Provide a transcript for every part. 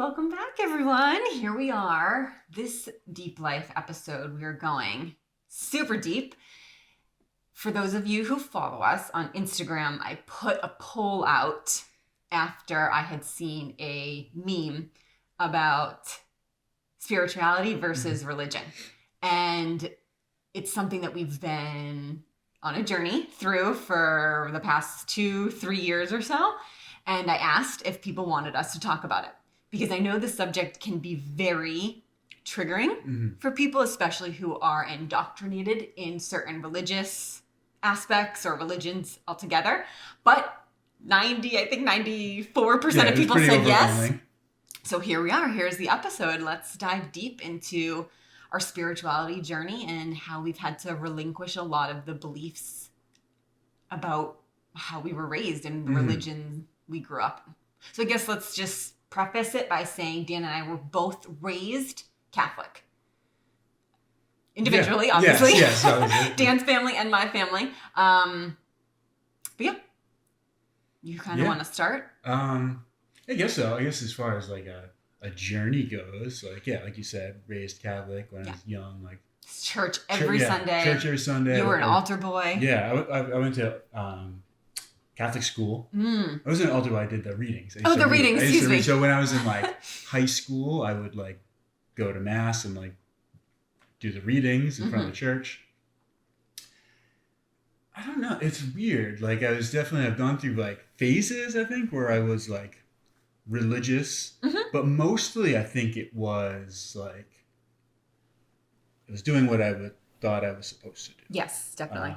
welcome back, everyone. Here we are. This Deep Life episode, we are going super deep. For those of you who follow us on Instagram, I put a poll out after I had seen a meme about spirituality versus religion. And it's something that we've been on a journey through for the past 2-3 years or so. And I asked if people wanted us to talk about it, because I know the subject can be very triggering for people, especially who are indoctrinated in certain religious aspects or religions altogether. But 94% of people said yes. So here we are. Here's the episode. Let's dive deep into our spirituality journey and how we've had to relinquish a lot of the beliefs about how we were raised and the religion we grew up in. So I guess let's just preface it by saying Dan and I were both raised Catholic. Individually, obviously. Yes, obviously. Dan's family and my family. But yeah. You kind of want to start? I guess so. I guess as far as like a journey goes, like you said, raised Catholic when I was young, like church every Sunday. Church every Sunday. You were an altar boy. Yeah, I went to Catholic school. I wasn't an altar boy. I did the readings. The readings. Excuse me. So when I was in like high school, I would like go to mass and like do the readings in front of the church. I don't know. It's weird. Like I've gone through like phases, I think, where I was like religious, but mostly I think it was like, I was doing what I thought I was supposed to do. Yes, definitely.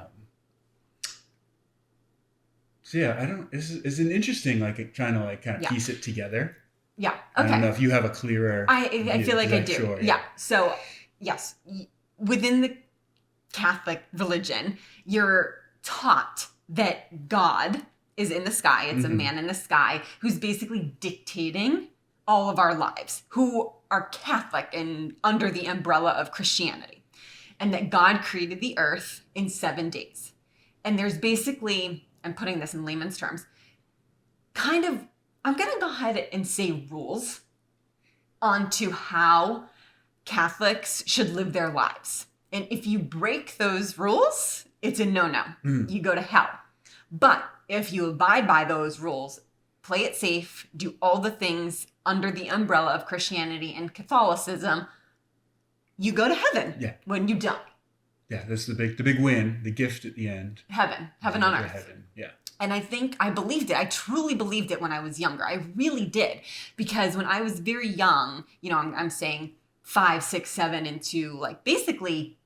So yeah, it's an interesting, like trying to like kind of piece it together. Yeah. Okay. I don't know if you have a clearer. I feel like I do. Sure, yeah. So yes, within the Catholic religion, you're taught that God is in the sky. It's a man in the sky who's basically dictating all of our lives, who are Catholic and under the umbrella of Christianity, and that God created the earth in 7 days. And there's basically, I'm putting this in layman's terms, I'm going to go ahead and say rules onto how Catholics should live their lives. And if you break those rules, it's a no-no. You go to hell. But if you abide by those rules, play it safe, do all the things under the umbrella of Christianity and Catholicism, you go to heaven when you die. Yeah, that's the big win, the gift at the end. Heaven on earth. Heaven, yeah. And I think I believed it. I truly believed it when I was younger. I really did. Because when I was very young, I'm saying 5, 6, 7 into like basically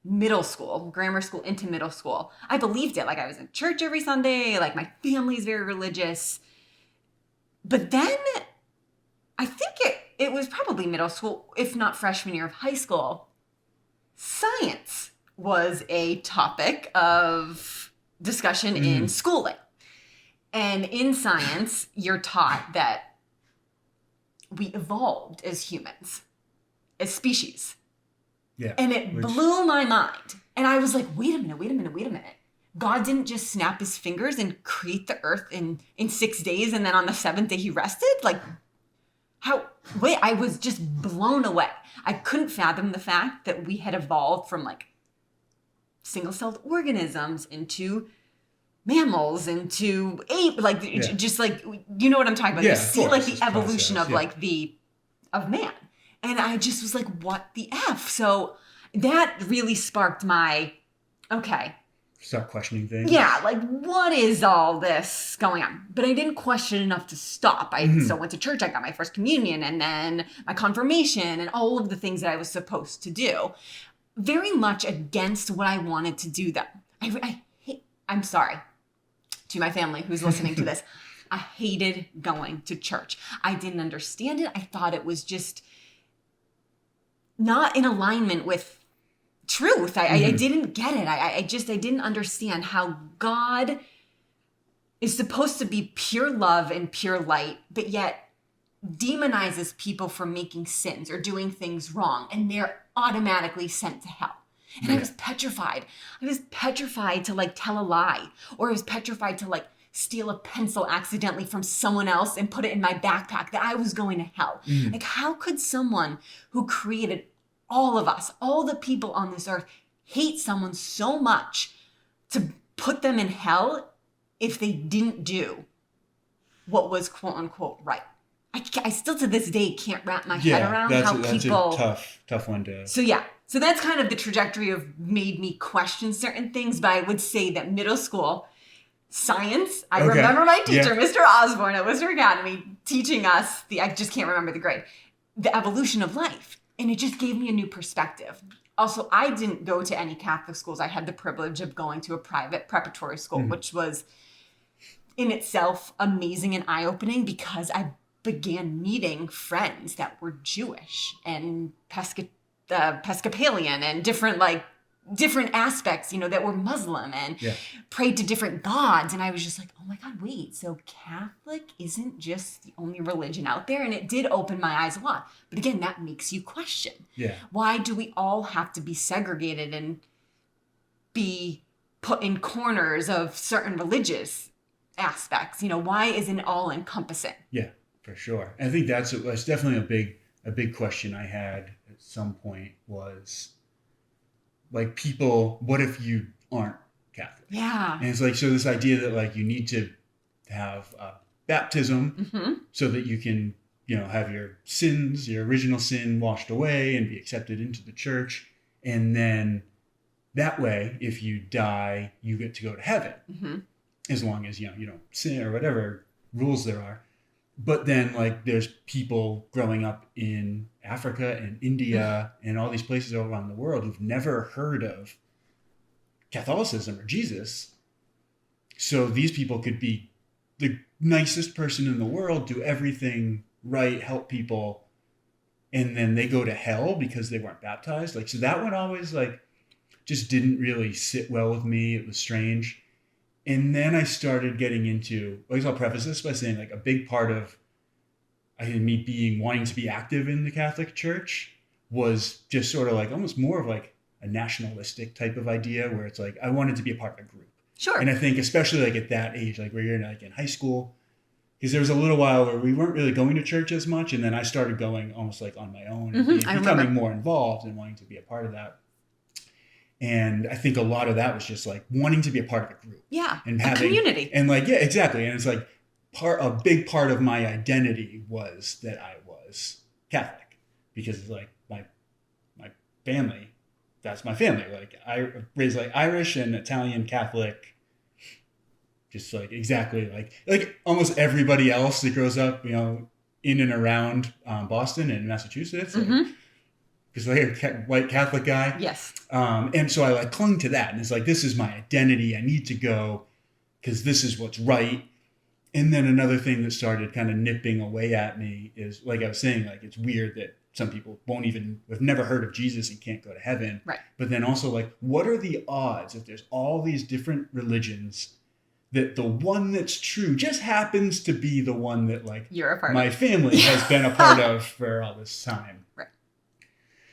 middle school, grammar school into middle school, I believed it. Like I was in church every Sunday. Like my family's very religious. But then I think it was probably middle school, if not freshman year of high school. Science was a topic of discussion in schooling. And in science, you're taught that we evolved as humans, as species. Yeah. And it blew my mind. And I was like, wait a minute. God didn't just snap his fingers and create the earth in 6 days, and then on the 7th day he rested? Like, I was just blown away. I couldn't fathom the fact that we had evolved from like single-celled organisms into mammals, into ape, like just like, you know what I'm talking about? Yeah, you see course, like the evolution process, of man. And I just was like, what the F? So that really sparked my, okay. Start questioning things. Yeah, like what is all this going on? But I didn't question enough to stop. I still went to church. I got my first communion and then my confirmation and all of the things that I was supposed to do. Very much against what I wanted to do though. I'm sorry to my family who's listening to this. I hated going to church. I didn't understand it. I thought it was just not in alignment with truth. I didn't get it. I didn't understand how God is supposed to be pure love and pure light, but yet demonizes people for making sins or doing things wrong, and they're automatically sent to hell. And I was petrified. I was petrified to like tell a lie, or I was petrified to like steal a pencil accidentally from someone else and put it in my backpack, that I was going to hell. Like, how could someone who created all of us, all the people on this earth, hate someone so much to put them in hell if they didn't do what was quote unquote right? I still to this day can't wrap my head around how people. That's a tough one to. So that's kind of the trajectory of made me question certain things. But I would say that middle school science, I remember my teacher, Mr. Osborne at Worcester Academy, teaching us I just can't remember the grade, the evolution of life. And it just gave me a new perspective. Also, I didn't go to any Catholic schools. I had the privilege of going to a private preparatory school, which was in itself amazing and eye-opening because I began meeting friends that were Jewish and Episcopalian and different aspects, that were Muslim and prayed to different gods. And I was just like, oh my God, wait, so Catholic isn't just the only religion out there? And it did open my eyes a lot. But again, that makes you question. Yeah. Why do we all have to be segregated and be put in corners of certain religious aspects? Why isn't it all encompassing? Yeah, for sure. I think that's definitely a big question I had at some point was, like, people, what if you aren't Catholic? Yeah. And it's like, so this idea that, like, you need to have baptism so that you can, have your sins, your original sin washed away and be accepted into the church. And then that way, if you die, you get to go to heaven as long as, you don't sin or whatever rules there are. But then, like, there's people growing up in Africa and India and all these places all around the world who've never heard of Catholicism or Jesus. So these people could be the nicest person in the world, do everything right, help people, and then they go to hell because they weren't baptized. Like, so that one always, like, just didn't really sit well with me. It was strange. And then I started getting into, I guess I'll preface this by saying, like, a big part of me wanting to be active in the Catholic Church was just sort of like almost more of like a nationalistic type of idea where it's like, I wanted to be a part of a group. Sure. And I think especially like at that age, like where you're like in high school, because there was a little while where we weren't really going to church as much. And then I started going almost like on my own and becoming more involved and wanting to be a part of that. And I think a lot of that was just like wanting to be a part of a group. Yeah. And having a community. And like, yeah, exactly. And it's like a big part of my identity was that I was Catholic because it's like my family, that's my family. Like I raised like Irish and Italian Catholic, just like exactly like almost everybody else that grows up, in and around Boston and Massachusetts. Because like a white Catholic guy. Yes. And so I like clung to that. And it's like, this is my identity. I need to go because this is what's right. And then another thing that started kind of nipping away at me is, like I was saying, like, it's weird that some people have never heard of Jesus and can't go to heaven. Right. But then also, like, what are the odds if there's all these different religions that the one that's true just happens to be the one that, like, you're a part my family has been a part of for all this time. Right.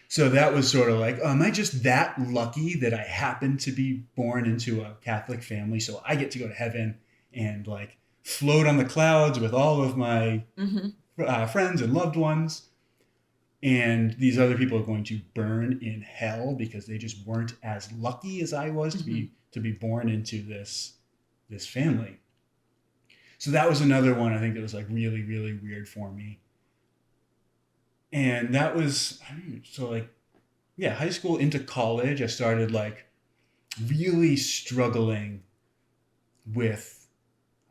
So that was sort of like, am I just that lucky that I happen to be born into a Catholic family so I get to go to heaven and, like, float on the clouds with all of my friends and loved ones, and these other people are going to burn in hell because they just weren't as lucky as I was to be born into this family. So that was another one I think that was like really, really weird for me. And that was, high school into college, I started like really struggling with,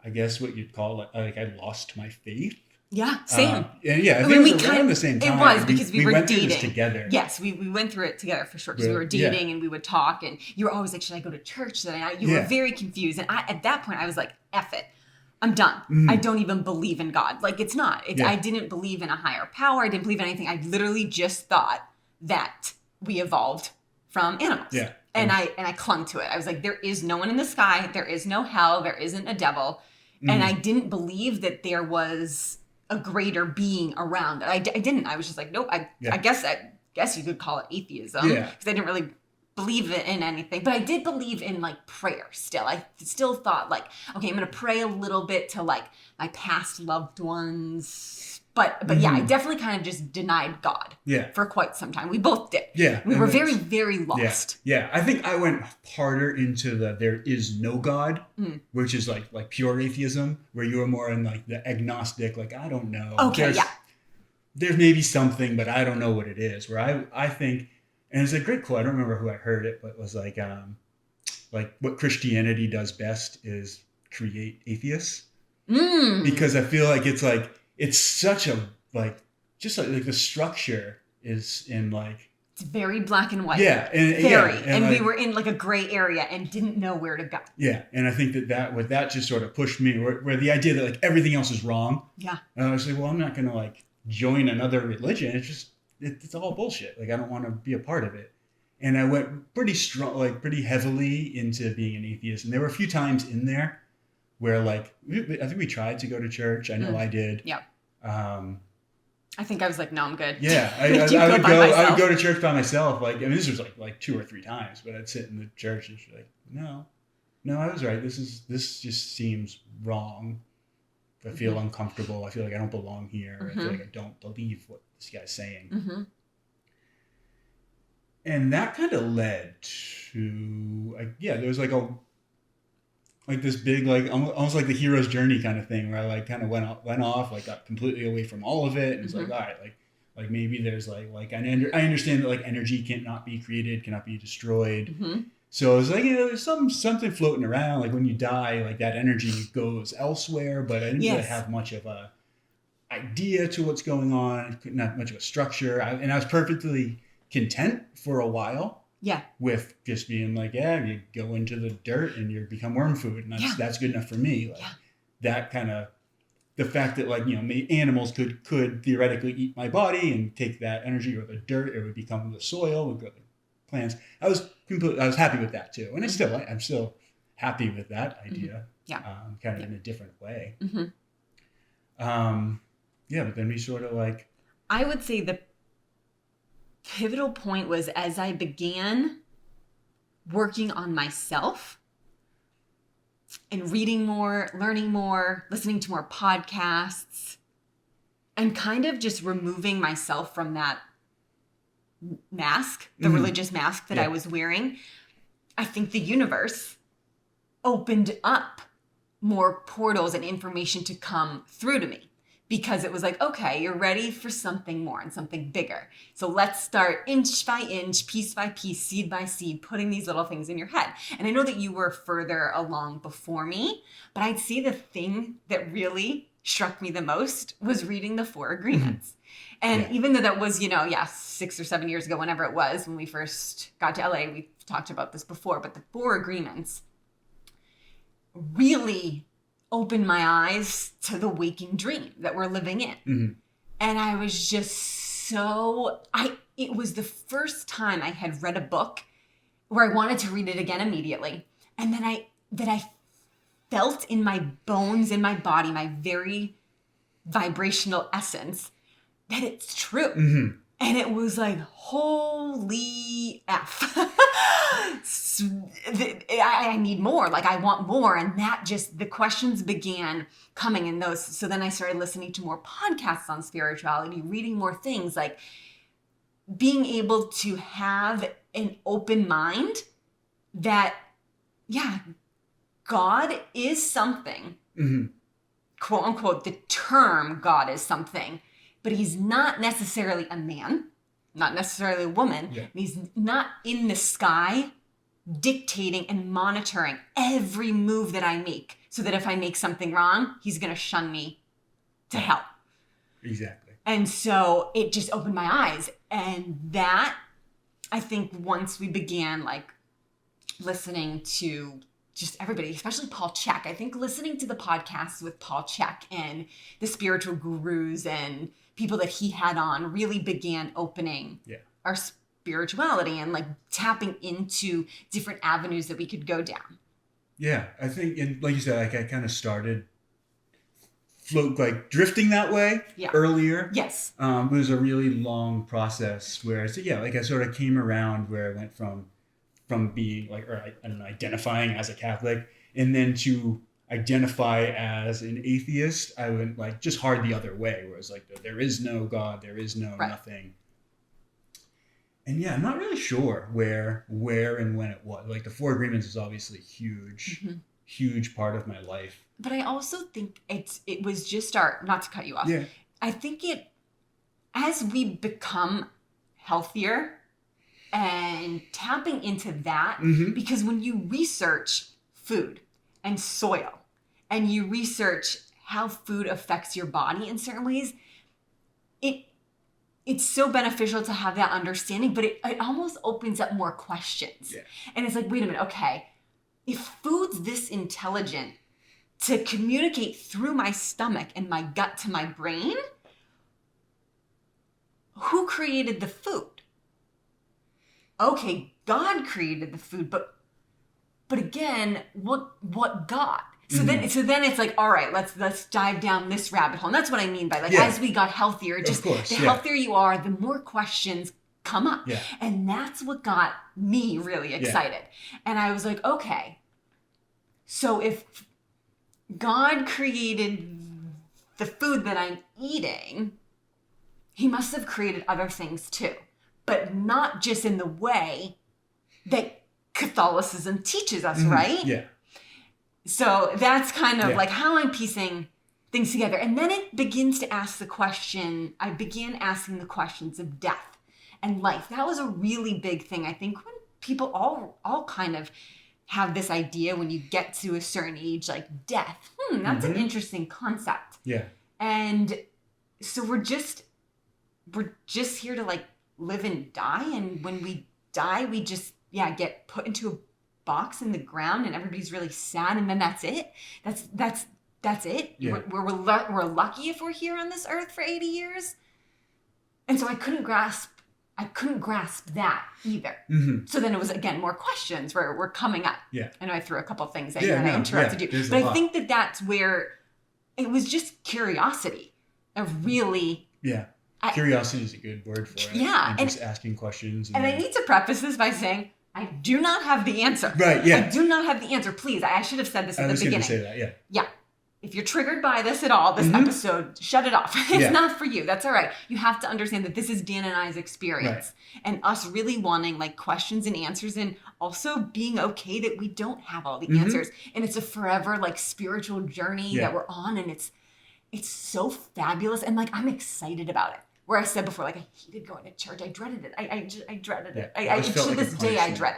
I guess what you'd call like I lost my faith. Yeah, same. And yeah, I think it was around the same time. It was because we were went dating through this together. Yes, we went through it together for sure because we were dating and we would talk and you were always like, should I go to church? You were very confused. And at that point I was like, F it. I'm done. I don't even believe in God. Like it's not. I didn't believe in a higher power. I didn't believe in anything. I literally just thought that we evolved from animals. Yeah. And I clung to it. I was like, there is no one in the sky. There is no hell. There isn't a devil. And I didn't believe that there was a greater being around. I didn't. I was just like, nope. I guess you could call it atheism. Yeah. Because I didn't really believe in anything, but I did believe in like prayer still. I still thought like, okay, I'm going to pray a little bit to like my past loved ones. But yeah, I definitely kind of just denied God for quite some time. We both did. Yeah. We were very, very lost. Yeah. I think I went harder into the there is no God, which is like pure atheism, where you were more in like the agnostic, like, I don't know. Okay, There's maybe something, but I don't know what it is. Where I think, and it's a great quote. I don't remember who I heard it, but it was like what Christianity does best is create atheists. Because I feel like it's such a just like the structure is in like it's very black and white. Yeah, and like, we were in like a gray area and didn't know where to go. Yeah, and I think that just sort of pushed me where the idea that like everything else is wrong. Yeah, and I was like, well, I'm not gonna like join another religion. It's just it's all bullshit. Like I don't want to be a part of it. And I went pretty strong, like pretty heavily into being an atheist. And there were a few times in there where like I think we tried to go to church. I know I did. Yeah. I think I was like, no, I'm good. Yeah, I would go to church by myself. Like, I mean, this was like 2 or 3 times, but I'd sit in the church and be like, no, I was right. This just seems wrong. I feel uncomfortable. I feel like I don't belong here. I feel like I don't believe what this guy's saying. And that kind of led to, there was like this big, like almost like the hero's journey kind of thing, where I like kind of went off, like got completely away from all of it, and it's like, all right, like maybe there's like I understand that like energy cannot be created, cannot be destroyed. So it's like, there's something floating around, like when you die, like that energy goes elsewhere, but I didn't really have much of a idea to what's going on, not much of a structure, and I was perfectly content for a while. Yeah. With just being like, you go into the dirt and you become worm food, and that's good enough for me. Like that kind of, the fact that like, animals could theoretically eat my body and take that energy or the dirt, it would become the soil and grow the plants. I was happy with that too, and I'm still happy with that idea. Yeah. Kind of in a different way. But then we sort of like, I would say the pivotal point was as I began working on myself and reading more, learning more, listening to more podcasts, and kind of just removing myself from that mask, the religious mask that I was wearing. I think the universe opened up more portals and information to come through to me. Because it was like, okay, you're ready for something more and something bigger. So let's start inch by inch, piece by piece, seed by seed, putting these little things in your head. And I know that you were further along before me, but I'd say the thing that really struck me the most was reading the 4 Agreements. And even though that was, 6 or 7 years ago, whenever it was, when we first got to LA, we talked about this before, but the 4 Agreements really opened my eyes to the waking dream that we're living in. And I was just it was the first time I had read a book where I wanted to read it again immediately. And then I felt in my bones, in my body, my very vibrational essence, that it's true. And it was like, holy F. I need more. Like, I want more. And that just, the questions began coming in those. So then I started listening to more podcasts on spirituality, reading more things, like being able to have an open mind that, God is something. Quote unquote, the term God is something. But he's not necessarily a man, not necessarily a woman. And he's not in the sky dictating and monitoring every move that I make, so that if I make something wrong, he's going to shun me to hell. Exactly. And so it just opened my eyes. And that, I think once we began like listening to just everybody, especially Paul Chek, I think listening to the podcasts with Paul Chek and the spiritual gurus and people that he had on really began opening our spirituality and like tapping into different avenues that we could go down. Yeah, I think, and like you said, like I kind of started drifting that way earlier. Yes. It was a really long process where I sort of came around where I went from from being like, or I don't know, identifying as a Catholic, and then to identify as an atheist, I went like just hard the other way, where it's like there is no God, there is no nothing. And yeah, I'm not really sure where and when it was. Like the Four Agreements is obviously huge part of my life. But I also think it was just our, not to cut you off. Yeah. I think as we become healthier and tapping into that, because when you research food and soil and you research how food affects your body in certain ways, it's so beneficial to have that understanding, but it almost opens up more questions. Yeah. And it's like, wait a minute, okay, if food's this intelligent to communicate through my stomach and my gut to my brain, who created the food? Okay, God created the food, but again, what God? So then it's like, all right, let's dive down this rabbit hole. And that's what I mean by like, as we got healthier, just the healthier you are, the more questions come up. Yeah. And that's what got me really excited. Yeah. And I was like, okay, so if God created the food that I'm eating, he must have created other things too, but not just in the way that Catholicism teaches us, right? Yeah. So that's kind of like how I'm piecing things together. And then it begins to ask the question, I began asking the questions of death and life. That was a really big thing. I think when people all kind of have this idea when you get to a certain age, like death, that's an interesting concept. Yeah. And so we're just here to like live and die. And when we die, we just, get put into a box in the ground and everybody's really sad, and then that's it. That's it. Yeah. We're lucky if we're here on this earth for 80 years. And so I couldn't grasp that either. So then it was again more questions were coming up. Yeah. I know I threw a couple things at you and I interrupted you, but I think that's where it was just curiosity. Curiosity is a good word for it. Yeah, and just asking questions. And I need to preface this by saying, I do not have the answer. Right, yeah. I do not have the answer. Please, I should have said this at the beginning. I was going to say that, yeah. Yeah. If you're triggered by this at all, this episode, shut it off. It's not for you. That's all right. You have to understand that this is Dan and I's experience. Right. And us really wanting like questions and answers, and also being okay that we don't have all the answers. And it's a forever like spiritual journey that we're on. And it's so fabulous. And like, I'm excited about it. Where I said before, like I hated going to church. I dreaded it. I dreaded it. I to this day, I dread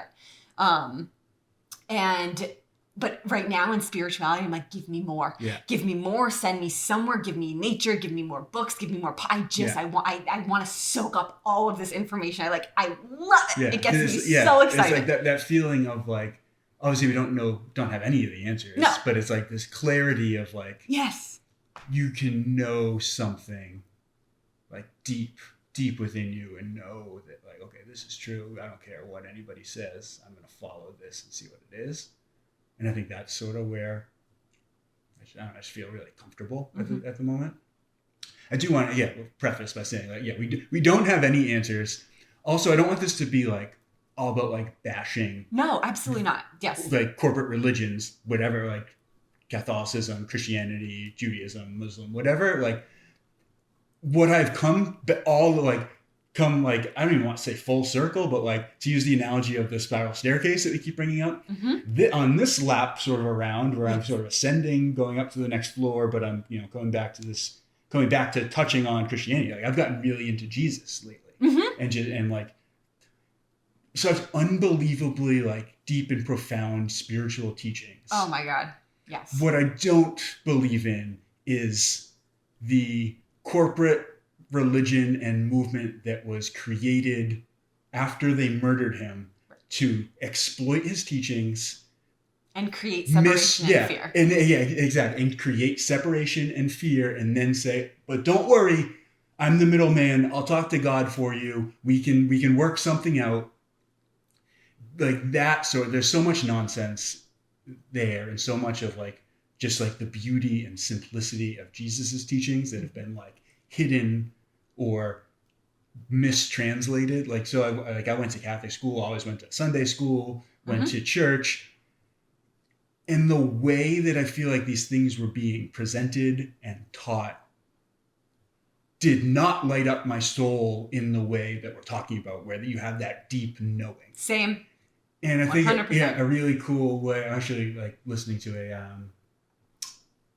it. But right now in spirituality, I'm like, give me more. Yeah. Give me more. Send me somewhere. Give me nature. Give me more books. Give me more. I want to soak up all of this information. I love it. Yeah. It gets me so excited. It's like that feeling of like, obviously we don't have any of the answers. No. But it's like this clarity of like, yes, you can know something like deep within you and know that like, okay, this is true. I don't care what anybody says. I'm going to follow this and see what it is. And I think that's sort of where I just feel really comfortable at the moment. I do want to preface by saying like, we don't have any answers. Also, I don't want this to be like all about like bashing. No, absolutely not. Yes. Like corporate religions, whatever, like Catholicism, Christianity, Judaism, Muslim, whatever, like what I've come like, I don't even want to say full circle, but like to use the analogy of the spiral staircase that we keep bringing up, on this lap sort of around where I'm sort of ascending, going up to the next floor, but I'm, going back to touching on Christianity. Like I've gotten really into Jesus lately and like such unbelievably like deep and profound spiritual teachings. Oh my God. Yes. What I don't believe in is the corporate religion and movement that was created after they murdered him to exploit his teachings and create separation and fear. Exactly. And create separation and fear, and then say, but don't worry, I'm the middleman. I'll talk to God for you. We can work something out. Like that. So there's so much nonsense there, and so much of like just like the beauty and simplicity of Jesus's teachings that have been like hidden or mistranslated. Like, so I went to Catholic school, always went to Sunday school, went to church. And the way that I feel like these things were being presented and taught did not light up my soul in the way that we're talking about, where you have that deep knowing. Same. And I think, 100%. A really cool way, I'm actually like listening to a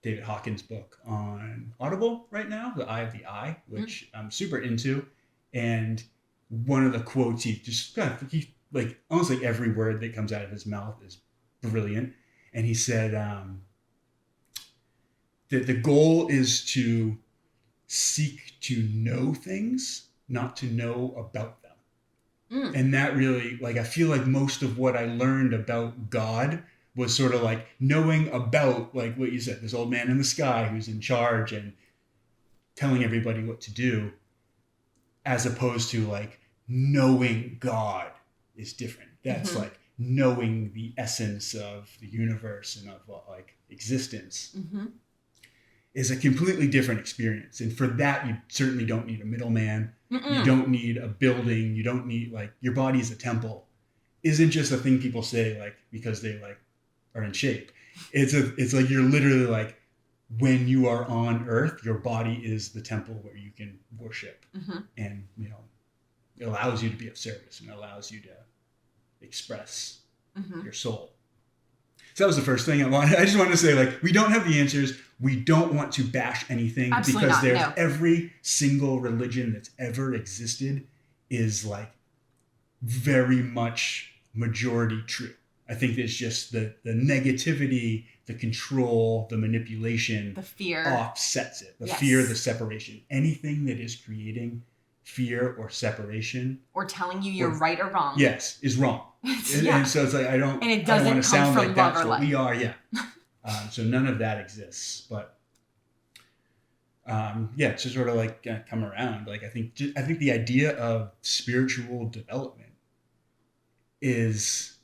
David Hawkins book on Audible right now, The Eye of the Eye, which I'm super into. And one of the quotes he like almost like every word that comes out of his mouth is brilliant. And he said that the goal is to seek to know things, not to know about them. And that really, like, I feel like most of what I learned about God was sort of like knowing about, like what you said, this old man in the sky who's in charge and telling everybody what to do, as opposed to like knowing God is different. That's like knowing the essence of the universe and of like existence is a completely different experience. And for that, you certainly don't need a middleman. You don't need a building. You don't need, like, your body is a temple. Isn't just a thing people say like because they like are in shape. It's like you're literally like, when you are on earth, your body is the temple where you can worship, and it allows you to be of service and it allows you to express your soul. So that was the first thing I just wanted to say, like, we don't have the answers. We don't want to bash anything. Absolutely because not, there's no. every single religion that's ever existed is like very much majority true. I think it's just the negativity, the control, the manipulation, the fear offsets it. The fear, the separation. Anything that is creating fear or separation or telling you you're right or wrong, is wrong. And so it's like, I don't want to sound like that's what we are. So none of that exists. But to sort of like come around, like I think the idea of spiritual development is,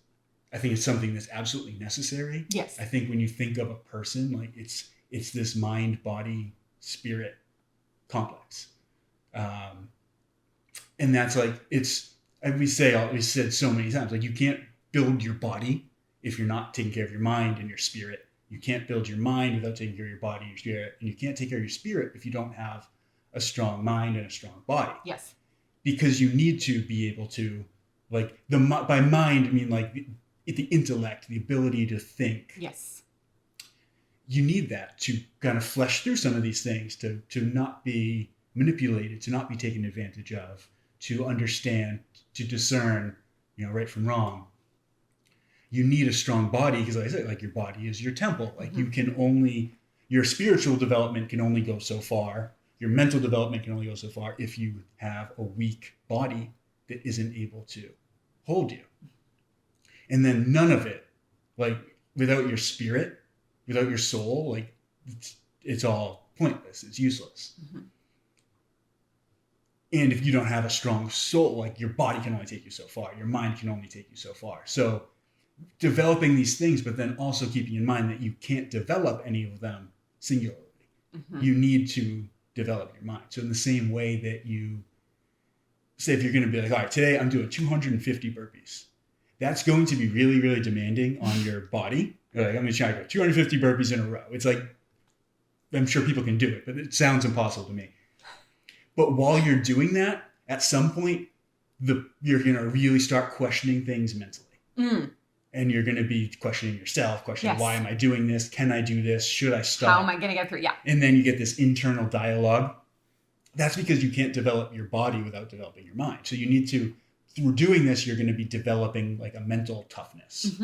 I think it's something that's absolutely necessary. Yes. I think when you think of a person, like it's this mind, body, spirit complex. And that's like, we said so many times, like, you can't build your body if you're not taking care of your mind and your spirit. You can't build your mind without taking care of your body and your spirit. And you can't take care of your spirit if you don't have a strong mind and a strong body. Yes. Because you need to be able to, like, by mind, I mean like the intellect, the ability to think. Yes. You need that to kind of flesh through some of these things, to not be manipulated, to not be taken advantage of, to understand, to discern, right from wrong. You need a strong body because, like I said, like, your body is your temple. Like, you can only, your spiritual development can only go so far. Your mental development can only go so far if you have a weak body that isn't able to hold you. And then none of it, like, without your spirit, without your soul, like, it's all pointless. It's useless. And if you don't have a strong soul, like, your body can only take you so far. Your mind can only take you so far. So developing these things, but then also keeping in mind that you can't develop any of them singularly. You need to develop your mind. So in the same way that you say, if you're going to be like, all right, today I'm doing 250 burpees. That's going to be really, really demanding on your body. You're like, I'm going to try to go 250 burpees in a row. It's like, I'm sure people can do it, but it sounds impossible to me. But while you're doing that, at some point, you're going to really start questioning things mentally. And you're going to be questioning yourself, questioning, why am I doing this? Can I do this? Should I stop? How am I going to get through? Yeah. And then you get this internal dialogue. That's because you can't develop your body without developing your mind. So you need to, through doing this, you're going to be developing like a mental toughness.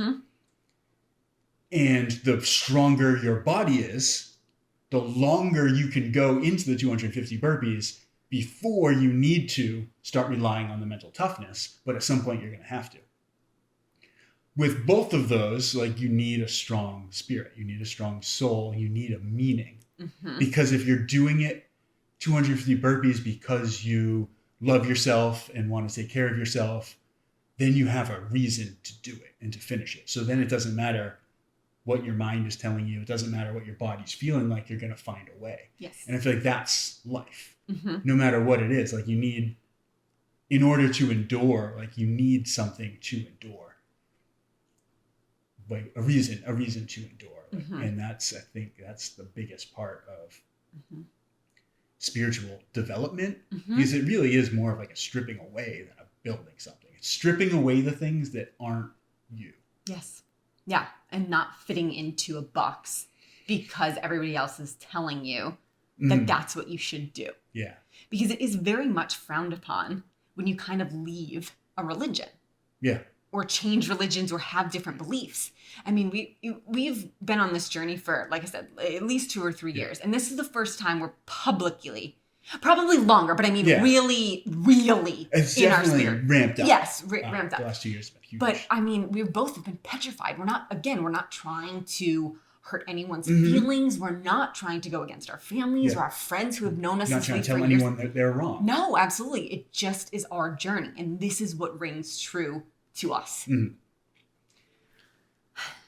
And the stronger your body is, the longer you can go into the 250 burpees before you need to start relying on the mental toughness. But at some point, you're going to have to. With both of those, like, you need a strong spirit, you need a strong soul, you need a meaning. Because if you're doing it 250 burpees because you love yourself and want to take care of yourself, then you have a reason to do it and to finish it. So then it doesn't matter what your mind is telling you. It doesn't matter what your body's feeling like. You're going to find a way. Yes. And I feel like that's life. No matter what it is, like, you need in order to endure, like you need something to endure, like a reason to endure. Like, and I think that's the biggest part of spiritual development, because it really is more of like a stripping away than a building something. It's stripping away the things that aren't you. Yes. Yeah. And not fitting into a box because everybody else is telling you that that's what you should do. Yeah. Because it is very much frowned upon when you kind of leave a religion. Yeah. Or change religions or have different beliefs. I mean, we've been on this journey for, like I said, at least 2 or 3 years. And this is the first time we're publicly, probably longer, but I mean, really, really it's in our definitely spirit. Ramped up. Yes, ramped up. The last 2 years have been huge. But I mean, we've both been petrified. We're not trying to hurt anyone's feelings. We're not trying to go against our families or our friends who have known us since we were 3 years. Not trying to tell anyone that they're wrong. No, absolutely. It just is our journey. And this is what rings true to us.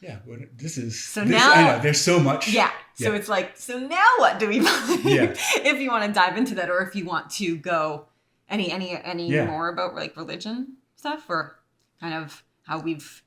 Yeah, this is... So now... I know, there's so much. Yeah. So it's like, so now what do we... if you want to dive into that, or if you want to go any more about like religion stuff, or kind of how we've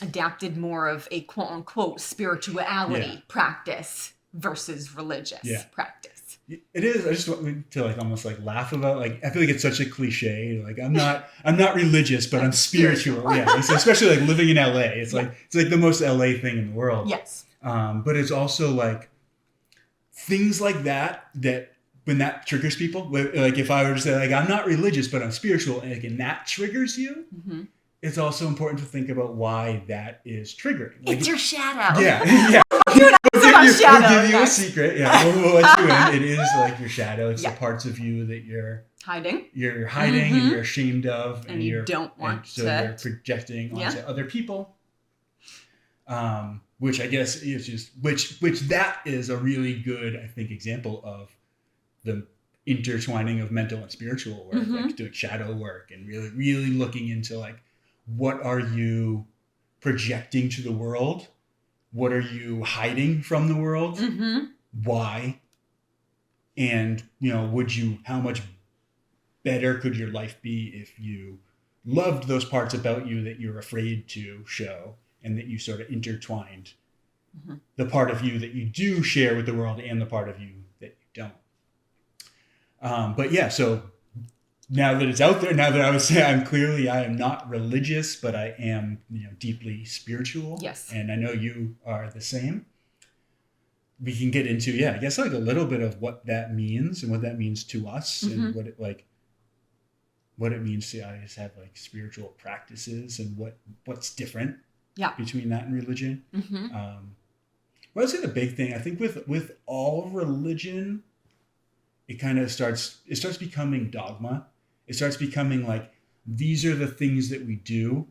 adapted more of a quote unquote spirituality practice versus religious practice. It is. I just want to like almost like laugh about, like, I feel like it's such a cliche. Like I'm not religious, but I'm spiritual. Yeah. So especially like living in LA. It's like the most LA thing in the world. Yes. But it's also like things like that when that triggers people, like if I were to say like, I'm not religious, but I'm spiritual, and that triggers you, it's also important to think about why that is triggering. Like, it's your shadow. Yeah. We'll give you a secret. Yeah, we'll let you in. It is like your shadow. It's the parts of you that you're hiding. You're hiding and you're ashamed of, and you don't want to. So you're projecting onto other people. Which I guess is just which that is a really good, I think, example of the intertwining of mental and spiritual work, like doing shadow work and really, really looking into like, what are you projecting to the world? What are you hiding from the world? Why? And, how much better could your life be if you loved those parts about you that you're afraid to show, and that you sort of intertwined the part of you that you do share with the world and the part of you that you don't. But yeah, so now that it's out there, now that I would say I am not religious, but I am, deeply spiritual. Yes. And I know you are the same. We can get into, I guess like a little bit of what that means and what that means to us and what it means to, I guess, have like spiritual practices and what's different between that and religion. Well, I'd say the big thing, I think with all religion, it kind of starts becoming dogma. It starts becoming like, these are the things that we do.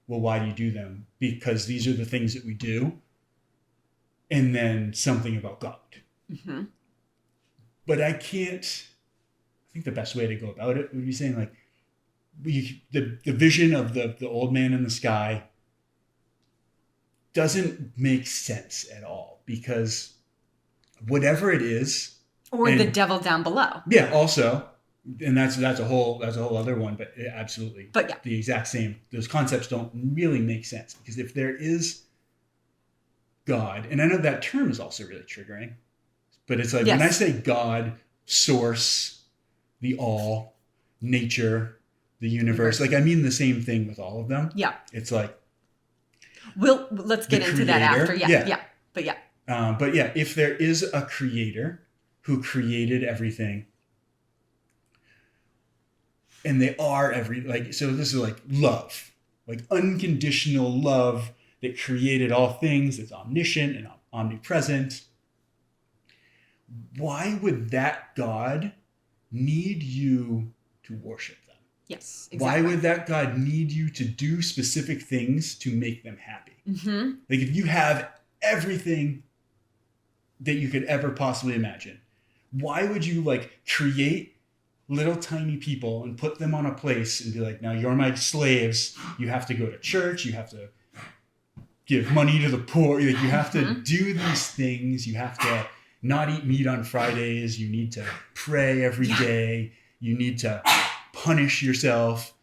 Well, why do you do them? Because these are the things that we do. And then something about God. But I think the best way to go about it would be saying like, the vision of the old man in the sky doesn't make sense at all, because whatever it is, or the devil down below. Yeah, also. And that's a whole other one, but absolutely. But the exact same. Those concepts don't really make sense, because if there is God, and I know that term is also really triggering, but it's like when I say God, source, the all, nature, the universe, like I mean the same thing with all of them. Yeah. It's like, let's get into that after. But if there is a creator who created everything, and they are so this is like love, like unconditional love that created all things, that's omniscient and omnipresent. Why would that God need you to worship them? Yes, exactly. Why would that God need you to do specific things to make them happy? Like if you have everything that you could ever possibly imagine, why would you like create little tiny people and put them on a place and be like, now you're my slaves. You have to go to church. You have to give money to the poor. Like you have to do these things. You have to not eat meat on Fridays. You need to pray every day. You need to punish yourself.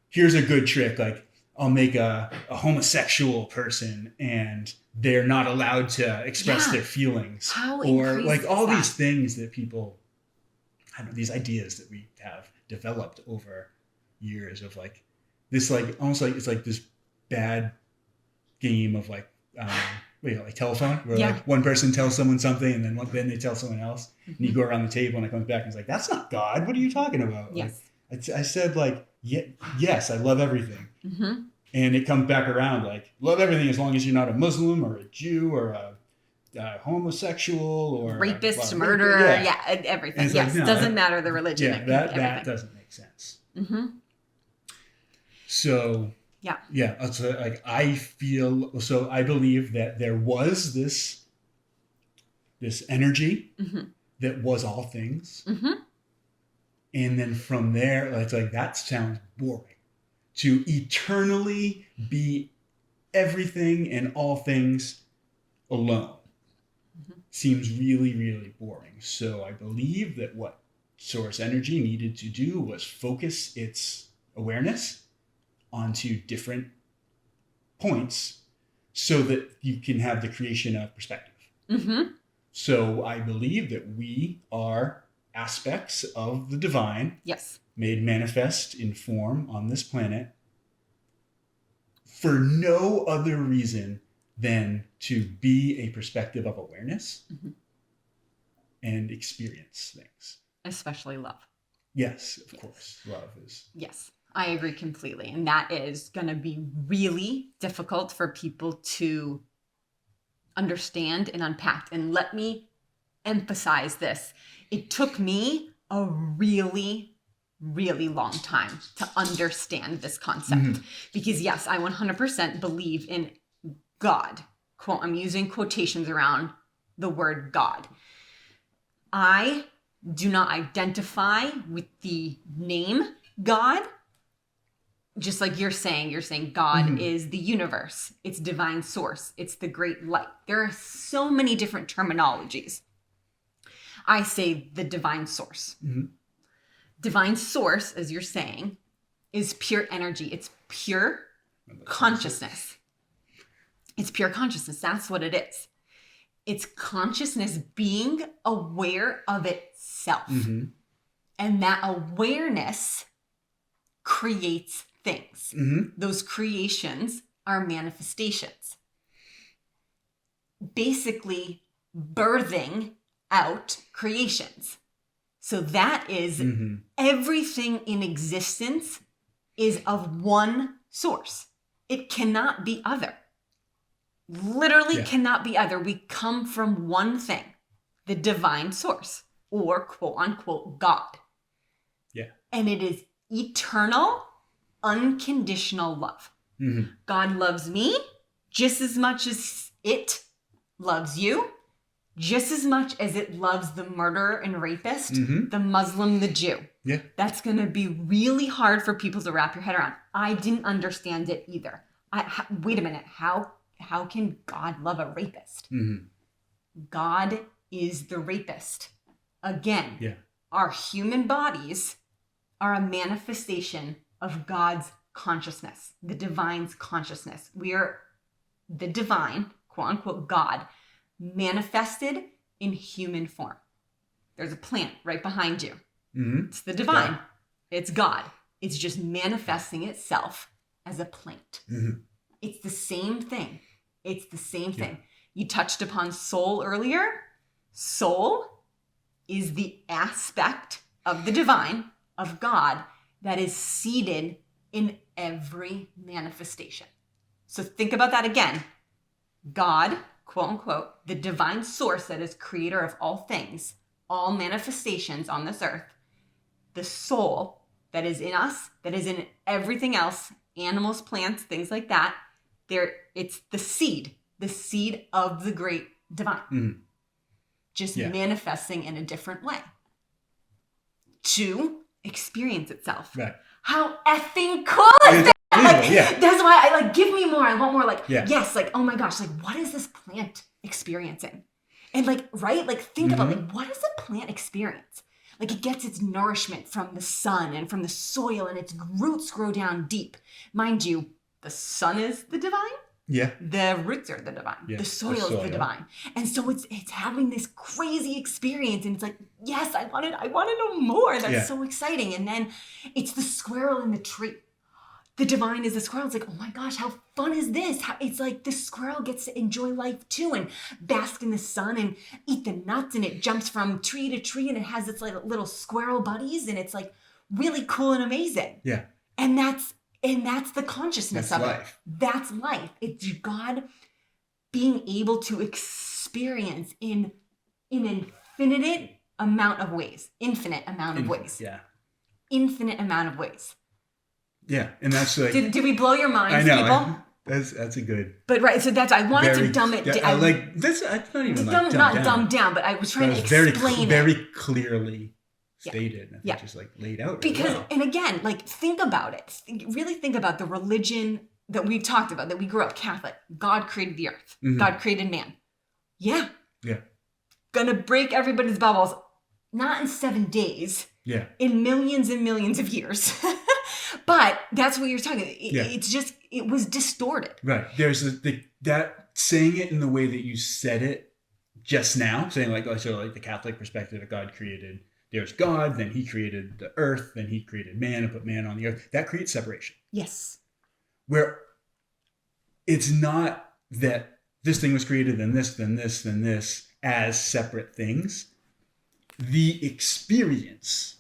Here's a good trick. Like, I'll make a homosexual person and they're not allowed to express their feelings. Or like all these things that people, I don't know, these ideas that we have developed over years of like this, like almost like it's like this bad game of like, like telephone, where like one person tells someone something and then they tell someone else, and you go around the table and it comes back and it's like, that's not God. What are you talking about? Yes. Like, I said like, yes, I love everything. And it comes back around like, love everything as long as you're not a Muslim or a Jew or a homosexual or rapist, murderer, everything. Yes, like, no, doesn't matter the religion. Yeah, that doesn't make sense. So so like I believe that there was this energy that was all things, and then from there, it's like that sounds boring. To eternally be everything and all things alone seems really, really boring. So I believe that what source energy needed to do was focus its awareness onto different points so that you can have the creation of perspective. So I believe that we are aspects of the divine. Yes. Made manifest in form on this planet for no other reason than to be a perspective of awareness and experience things. Especially love. Yes, of course. Love is. Yes, I agree completely. And that is going to be really difficult for people to understand and unpack. And let me emphasize this. It took me a really long time to understand this concept. Because yes, I 100% believe in God. I'm using quotations around the word God. I do not identify with the name God. Just like you're saying God is the universe. It's divine source. It's the great light. There are so many different terminologies. I say the divine source. Divine source, as you're saying, is pure energy. It's pure consciousness. It's pure consciousness. That's what it is. It's consciousness being aware of itself. And that awareness creates things. Those creations are manifestations. Basically, birthing out creations. So that is everything in existence is of one source. It cannot be other. Literally cannot be other. We come from one thing, the divine source, or quote unquote God. And it is eternal, unconditional love. God loves me just as much as it loves you. Just as much as it loves the murderer and rapist, the Muslim, the Jew. That's going to be really hard for people to wrap your head around. I didn't understand it either. Wait a minute. How can God love a rapist? God is the rapist. Again, our human bodies are a manifestation of God's consciousness, the divine's consciousness. We are the divine, quote unquote, God, manifested in human form. There's a plant right behind you. It's the divine. It's God. It's just manifesting itself as a plant. It's the same thing. It's the same thing. You touched upon soul earlier. Soul is the aspect of the divine, of God, that is seated in every manifestation. So think about that again. God, quote unquote, the divine source that is creator of all things, all manifestations on this earth, the soul that is in us, that is in everything else, animals, plants, things like that, it's the seed of the great divine, just manifesting in a different way to experience itself. Right. How effing cool is that? That's why I give me more. I want more. Yes, oh my gosh, what is this plant experiencing? And think about what does a plant experience? Like it gets its nourishment from the sun and from the soil, and its roots grow down deep. Mind you, the sun is the divine. Yeah. The roots are the divine. Yeah. The soil is the divine. And so it's having this crazy experience, and it's like, yes, I want to know more. That's so exciting. And then it's the squirrel in the tree. The divine is the squirrel. It's like, oh my gosh, how fun is this? It's like the squirrel gets to enjoy life too and bask in the sun and eat the nuts, and it jumps from tree to tree, and it has its like little squirrel buddies, and it's like really cool and amazing. Yeah. And that's the consciousness of life. it. That's life. It's God being able to experience in an infinite amount of ways. Infinite amount of ways. Yeah. Infinite amount of ways. Yeah, and that's like. Did we blow your minds, I know. people? That's a good. But right, so I wanted to dumb it down. I like this. It's not even like dumb down, but I was trying to explain it very clearly stated. And yeah. Just like laid out. Because and again, like think about it. Really think about the religion that we talked about, that we grew up Catholic. God created the earth. Mm-hmm. God created man. Yeah. Yeah. Gonna break everybody's bubbles. Not in 7 days. Yeah. In millions and millions of years. But that's what you're talking. It's just, it was distorted. Right. There's that saying it in the way that you said it just now, saying like the Catholic perspective that God created. There's God, then he created the earth, then he created man and put man on the earth. That creates separation. Yes. Where it's not that this thing was created, then this, then this, then this as separate things. The experience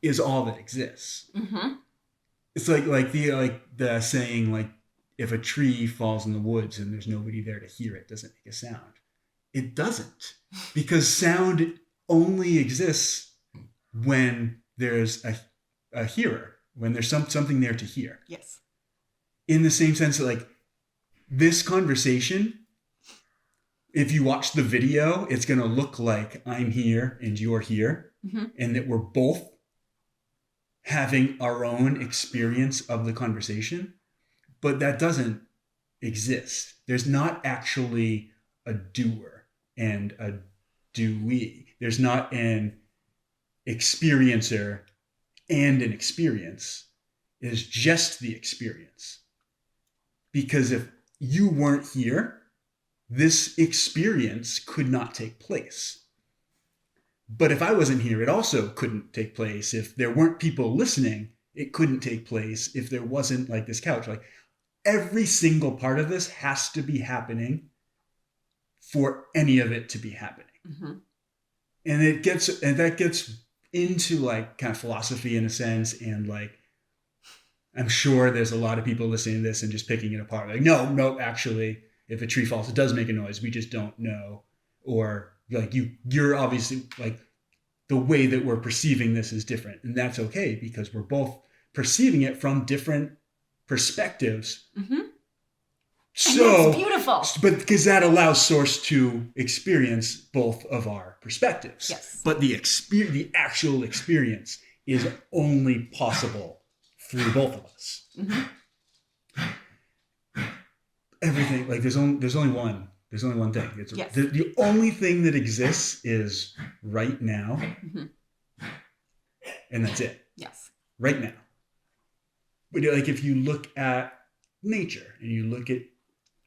is all that exists. Mm-hmm. It's like the saying, like, if a tree falls in the woods and there's nobody there to hear it, does it make a sound? It doesn't, because sound only exists when there's a hearer, when there's something there to hear. Yes. In the same sense that, like, this conversation, if you watch the video, it's going to look like I'm here and you're here, mm-hmm. and that we're both having our own experience of the conversation, but that doesn't exist. There's not actually a doer and a doee. There's not an experiencer and an experience. It is just the experience. Because if you weren't here, this experience could not take place. But if I wasn't here, it also couldn't take place. If there weren't people listening, it couldn't take place. If there wasn't like this couch, like every single part of this has to be happening for any of it to be happening. Mm-hmm. And that gets into like kind of philosophy in a sense. And like, I'm sure there's a lot of people listening to this and just picking it apart. Like, no, actually, if a tree falls, it does make a noise. We just don't know. Or like you're obviously like the way that we're perceiving this is different, and that's okay because we're both perceiving it from different perspectives. Mm-hmm. So and that's beautiful. But because that allows Source to experience both of our perspectives. Yes. But the actual experience is only possible through both of us. Mm-hmm. Everything like there's only one. There's only one thing. It's yes. the only thing that exists is right now. Mm-hmm. And that's it. Yes. Right now. But like if you look at nature and you look at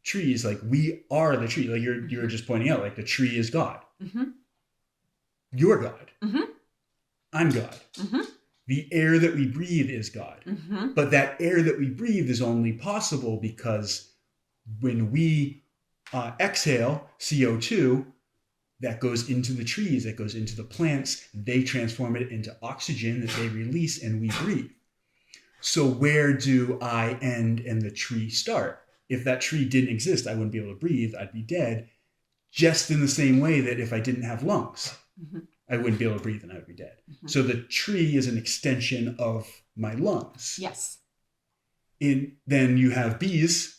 trees, like we are the tree. Like you're just pointing out, like the tree is God. Mm-hmm. You're God. Mm-hmm. I'm God. Mm-hmm. The air that we breathe is God. Mm-hmm. But that air that we breathe is only possible because when we exhale CO2, that goes into the trees, that goes into the plants. They transform it into oxygen that they release and we breathe. So where do I end and the tree start? If that tree didn't exist, I wouldn't be able to breathe. I'd be dead. Just in the same way that if I didn't have lungs, mm-hmm. I wouldn't be able to breathe and I would be dead. Mm-hmm. So the tree is an extension of my lungs. Yes. Then you have bees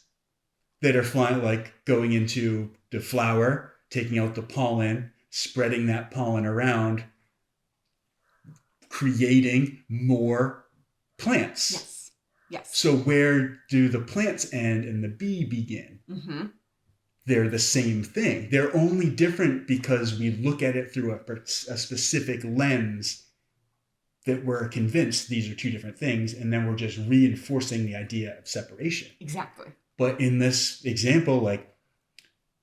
that are flying, like going into the flower, taking out the pollen, spreading that pollen around, creating more plants. Yes. Yes. So where do the plants end and the bee begin? Mm-hmm. They're the same thing. They're only different because we look at it through a specific lens that we're convinced these are two different things, and then we're just reinforcing the idea of separation. Exactly. But in this example, like,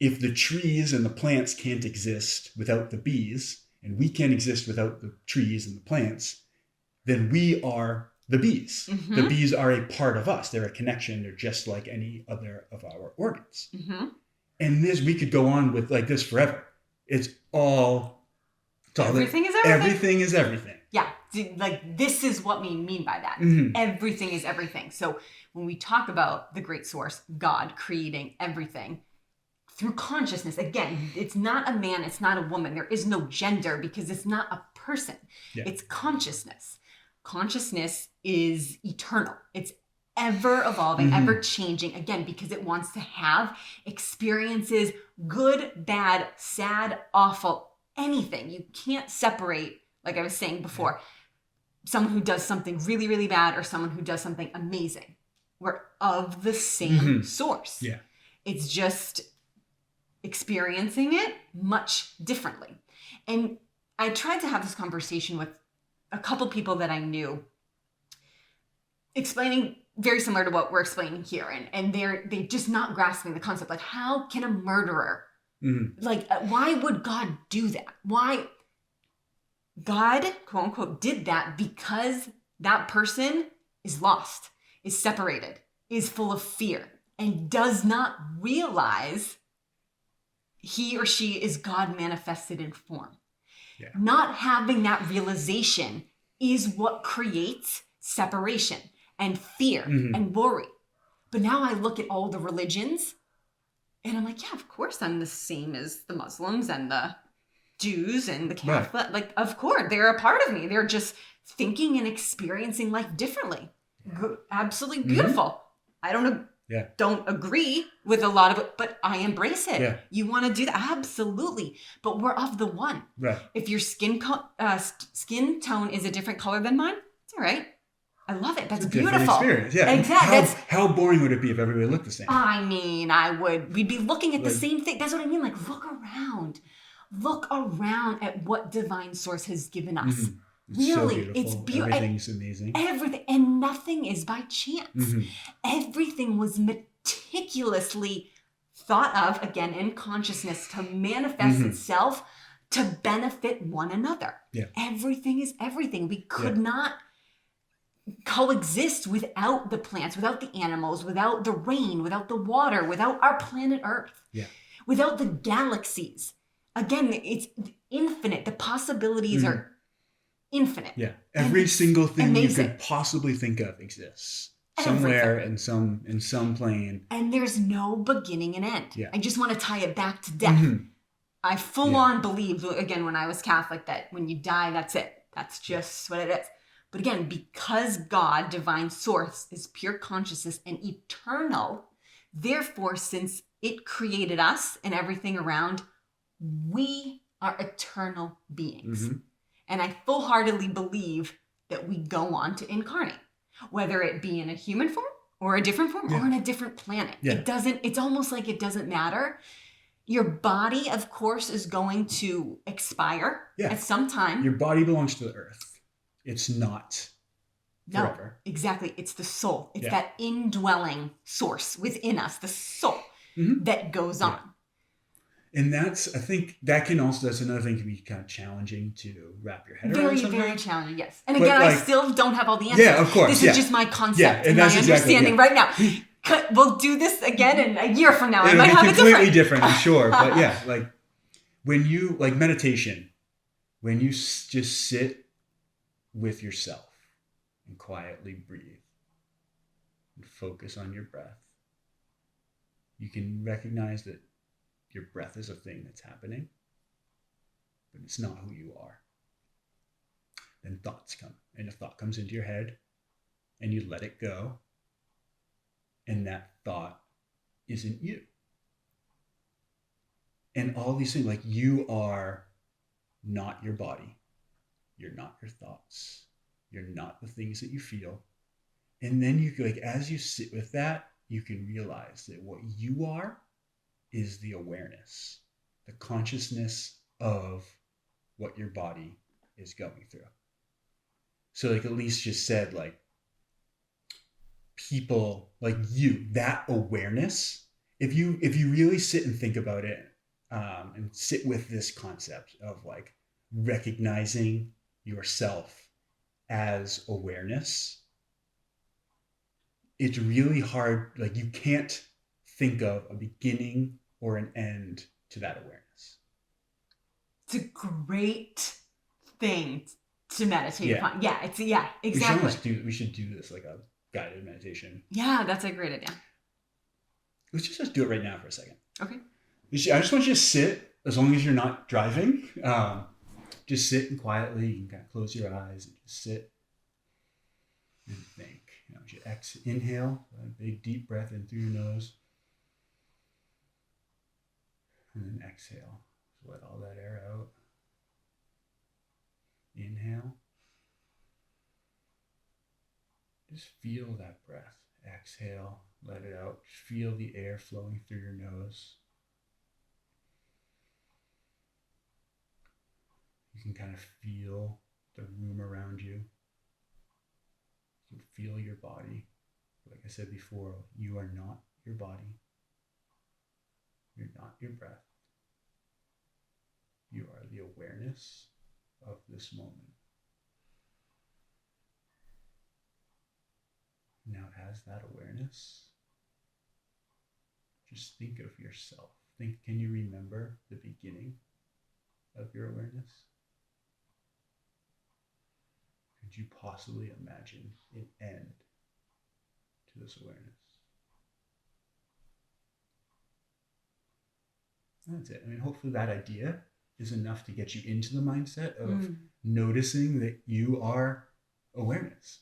if the trees and the plants can't exist without the bees, and we can't exist without the trees and the plants, then we are the bees. Mm-hmm. The bees are a part of us. They're a connection. They're just like any other of our organs. Mm-hmm. And we could go on with like this forever. It's all everything is everything. Everything is everything. Yeah, like this is what we mean by that. Mm-hmm. Everything is everything. So when we talk about the great source, God creating everything through consciousness, again, it's not a man, it's not a woman. There is no gender because it's not a person. Yeah. It's consciousness. Consciousness is eternal. It's ever evolving, mm-hmm. ever changing, again, because it wants to have experiences, good, bad, sad, awful, anything. You can't separate, like I was saying before, someone who does something really, really bad or someone who does something amazing. We're of the same mm-hmm. source. Yeah. It's just experiencing it much differently. And I tried to have this conversation with a couple people that I knew, explaining very similar to what we're explaining here. And they're just not grasping the concept. Like, how can a murderer, mm-hmm. like, why would God do that? Why? God, quote unquote, did that because that person is lost, is separated, is full of fear, and does not realize he or she is God manifested in form. Yeah. Not having that realization is what creates separation and fear mm-hmm. and worry. But now I look at all the religions and I'm like, yeah, of course I'm the same as the Muslims and the Jews and the Catholic. Right. Like, of course, they're a part of me. They're just thinking and experiencing life differently. Absolutely beautiful. Mm-hmm. I don't agree with a lot of it, but I embrace it. Yeah. You want to do that? Absolutely. But we're of the one. Right. If your skin tone is a different color than mine, it's all right. I love it. That's it's a beautiful. Experience. Yeah. Exactly. How boring would it be if everybody looked the same? I mean, we'd be looking at the same thing. That's what I mean. Like, look around. Look around at what divine source has given us. Mm-hmm. It's really, so beautiful. It's beautiful. Everything's amazing. Everything. And nothing is by chance. Mm-hmm. Everything was meticulously thought of, again, in consciousness to manifest mm-hmm. itself to benefit one another. Yeah. Everything is everything. We could not coexist without the plants, without the animals, without the rain, without the water, without our planet Earth, without the galaxies. Again, it's infinite. The possibilities mm-hmm. are infinite. Yeah. Every single thing amazing. You could possibly think of exists somewhere in some plane. And there's no beginning and end. Yeah. I just want to tie it back to death. Mm-hmm. I full on believed, again, when I was Catholic, that when you die, that's it. That's just what it is. But again, because God, divine source, is pure consciousness and eternal, therefore, since it created us and everything around, we are eternal beings. Mm-hmm. And I full-heartedly believe that we go on to incarnate, whether it be in a human form or a different form or on a different planet. Yeah. It's almost like it doesn't matter. Your body, of course, is going to expire at some time. Your body belongs to the earth. It's not forever. No, exactly. It's the soul. It's that indwelling source within us, the soul mm-hmm. that goes on. And I think that's another thing can be kind of challenging to wrap your head around. Very, very challenging, yes. And again, I still don't have all the answers. Yeah, of course. This is just my concept and my understanding right now. We'll do this again in a year from now. I might have it completely different, I'm sure. But like when you, like meditation, when you just sit with yourself and quietly breathe and focus on your breath, you can recognize that your breath is a thing that's happening, but it's not who you are. Then thoughts come, and a thought comes into your head, and you let it go, and that thought isn't you. And all these things, like, you are not your body. You're not your thoughts. You're not the things that you feel. And then you, like, as you sit with that, you can realize that what you are is the awareness, the consciousness of what your body is going through. So like Elise just said, like people like you, that awareness, if you really sit and think about it, and sit with this concept of like recognizing yourself as awareness, it's really hard. Like you can't think of a beginning or an end to that awareness. It's a great thing to meditate upon. Yeah, exactly. We should do this like a guided meditation. Yeah, that's a great idea. Let's just do it right now for a second. Okay. I just want you to sit, as long as you're not driving. Just sit and quietly. You can kind of close your eyes and just sit and think. You inhale, a big deep breath in through your nose, and then exhale. Just let all that air out. Inhale. Just feel that breath. Exhale, let it out. Just feel the air flowing through your nose. You can kind of feel the room around you. You can feel your body. Like I said before, you are not your body. You're not your breath. You are the awareness of this moment. Now, as that awareness, just think of yourself. Can you remember the beginning of your awareness? Could you possibly imagine an end to this awareness? That's it. I mean, hopefully that idea is enough to get you into the mindset of noticing that you are awareness.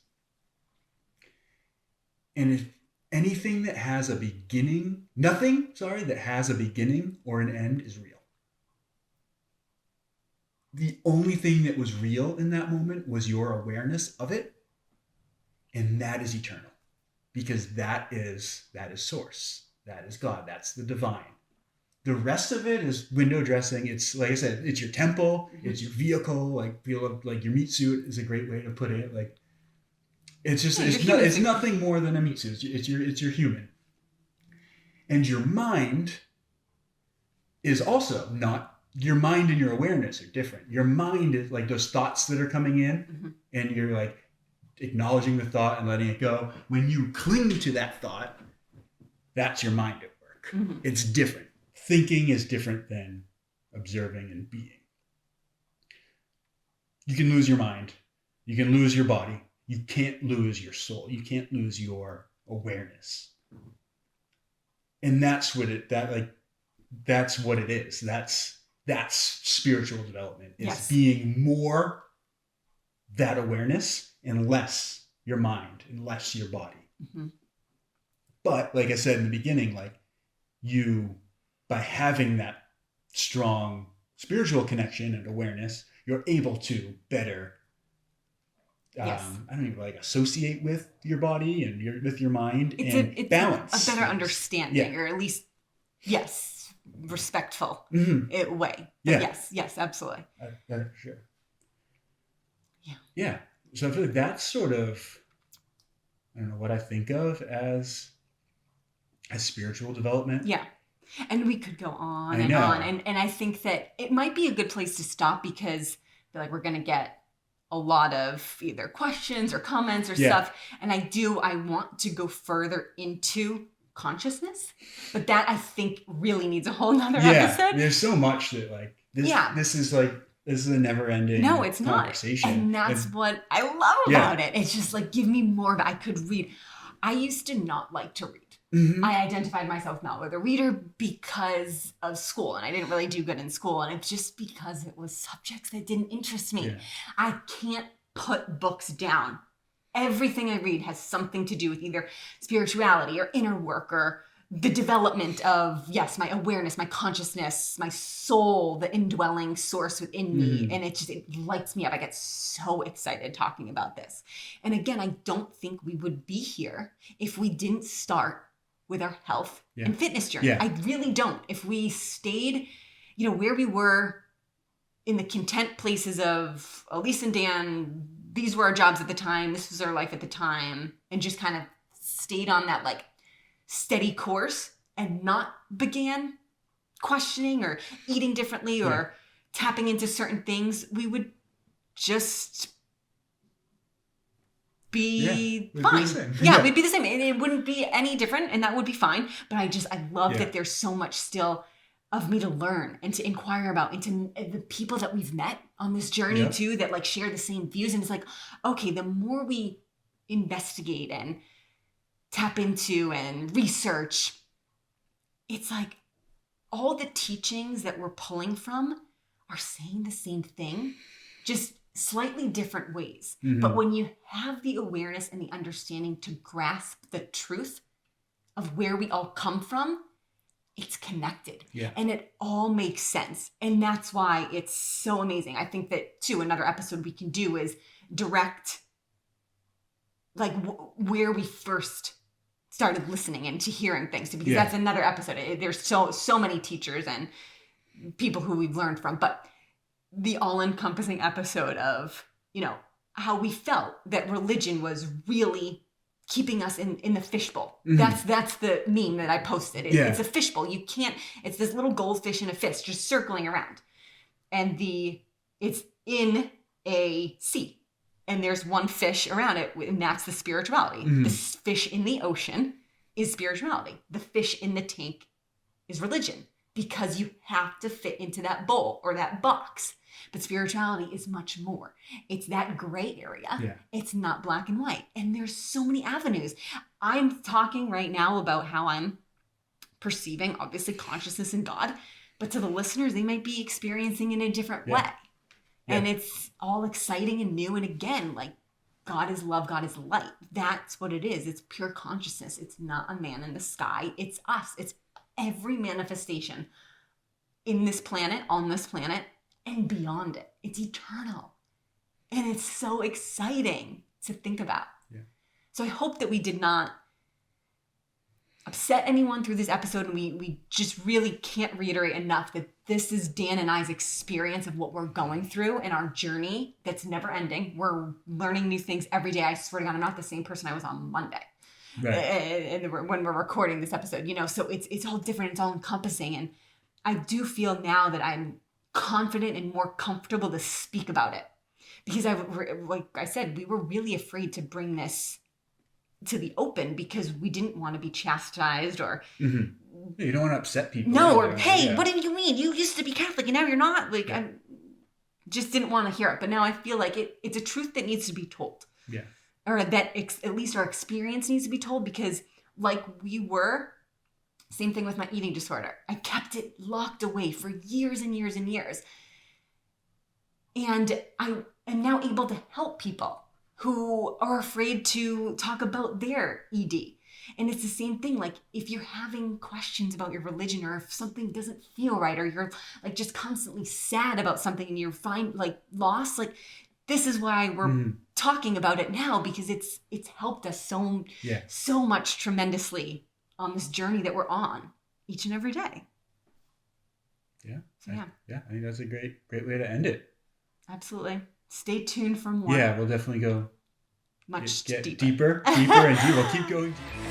And if anything that has a beginning, that has a beginning or an end is real. The only thing that was real in that moment was your awareness of it. And that is eternal. Because that is source. That is God. That's the divine. The rest of it is window dressing. It's, like I said, it's your temple. It's your vehicle. Like, feel like your meat suit is a great way to put it. Like, it's just, it's nothing more than a meat suit. It's your human. And your mind is also not, your mind and your awareness are different. Your mind is like those thoughts that are coming in, and you're like acknowledging the thought and letting it go. When you cling to that thought, that's your mind at work. It's different. Thinking is different than observing and being. You can lose your mind. You can lose your body. You can't lose your soul. You can't lose your awareness. And that's what it is. That's spiritual development. It's being more that awareness and less your mind and less your body. But like I said in the beginning, like you, by having that strong spiritual connection and awareness, you're able to better I don't even associate with your body and with your mind, it's balance. A better understanding, or at least, respectful way. But yes, absolutely. For sure. Yeah. So I feel like that's sort of, I don't know, what I think of as spiritual development. Yeah. And we could go on and on. And I think that it might be a good place to stop, because I feel like we're going to get a lot of either questions or comments or stuff. And I want to go further into consciousness, but that I think really needs a whole nother episode. There's so much that this is a never ending conversation. And that's what I love about it. It's just like, give me more, but I could read. I used to not like to read. I identified myself not with a reader because of school, and I didn't really do good in school, and it's just because it was subjects that didn't interest me. I can't put books down. Everything I read has something to do with either spirituality or inner work or the development of, my awareness, my consciousness, my soul, the indwelling source within me. And it lights me up. I get so excited talking about this. And again, I don't think we would be here if we didn't start with our health and fitness journey. I really don't. If we stayed, where we were in the content places of Elise and Dan these were our jobs at the time, this was our life at the time, and just kind of stayed on that like steady course and not began questioning or eating differently or tapping into certain things, we would just be fine. We'd be the same. And it wouldn't be any different, and that would be fine. But I love that there's so much still of me to learn and to inquire about, and to the people that we've met on this journey too, that like share the same views. And it's like, okay, the more we investigate and tap into and research, it's like all the teachings that we're pulling from are saying the same thing, just slightly different ways. Mm-hmm. But when you have the awareness and the understanding to grasp the truth of where we all come from, it's connected. Yeah. And it all makes sense. And that's why it's so amazing. I think that too, another episode we can do is direct like where we first started listening and to hearing things, because that's another episode. There's so many teachers and people who we've learned from, but the all-encompassing episode of, you know, how we felt that religion was really keeping us in the fishbowl. Mm-hmm. That's the meme that I posted. It's a fishbowl. You can't, it's this little goldfish in a fist just circling around. And it's in a sea. And there's one fish around it, and that's the spirituality. Mm-hmm. The fish in the ocean is spirituality. The fish in the tank is religion, because you have to fit into that bowl or that box. But spirituality is much more. It's that gray area. Yeah. It's not black and white. And there's so many avenues. I'm talking right now about how I'm perceiving, obviously, consciousness and God. But to the listeners, they might be experiencing it in a different way. Yeah. And it's all exciting and new. And again, like, God is love, God is light. That's what it is. It's pure consciousness. It's not a man in the sky. It's us. It's every manifestation in this planet, on this planet, and beyond it. It's eternal. And it's so exciting to think about. Yeah. So I hope that we did not upset anyone through this episode. And we just really can't reiterate enough that this is Dan and I's experience of what we're going through in our journey that's never ending. We're learning new things every day. I swear to God, I'm not the same person I was on Monday. Right. And when we're recording this episode, you know, so it's all different. It's all encompassing. And I do feel now that I'm confident and more comfortable to speak about it, because like I said, we were really afraid to bring this to the open because we didn't want to be chastised or you don't want to upset people. No, or hey, what do you mean? You used to be Catholic and now you're not. Like, I just didn't want to hear it. But now I feel like it's a truth that needs to be told. Yeah. Or that at least our experience needs to be told, because like we were, same thing with my eating disorder. I kept it locked away for years and years and years. And I am now able to help people who are afraid to talk about their ED. And it's the same thing. Like, if you're having questions about your religion, or if something doesn't feel right, or you're like just constantly sad about something and you're like lost, like this is why we're talking about it now, because it's helped us so much tremendously on this journey that we're on each and every day. Yeah. So, I think that's a great way to end it. Absolutely. Stay tuned for more. Yeah, we'll definitely go much get deeper and deeper. We'll keep going deeper.